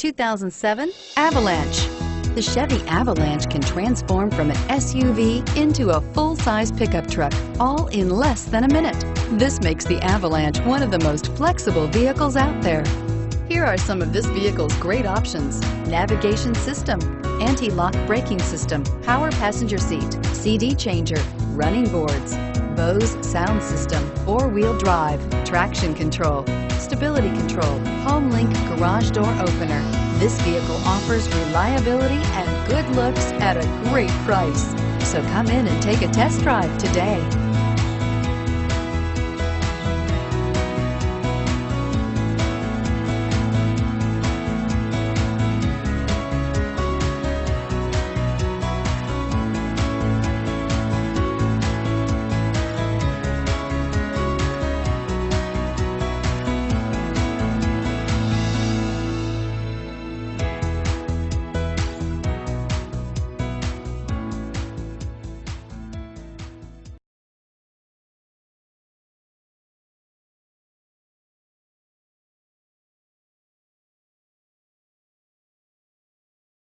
2007 Avalanche. The Chevy Avalanche can transform from an SUV into a full-size pickup truck, all in less than a minute. This makes the Avalanche one of the most flexible vehicles out there. Here are some of this vehicle's great options: navigation system, anti-lock braking system, power passenger seat, CD changer, running boards, Bose sound system, four-wheel drive, traction control, stability control, home link garage door opener. This vehicle offers reliability and good looks at a great price. So come in and take a test drive today.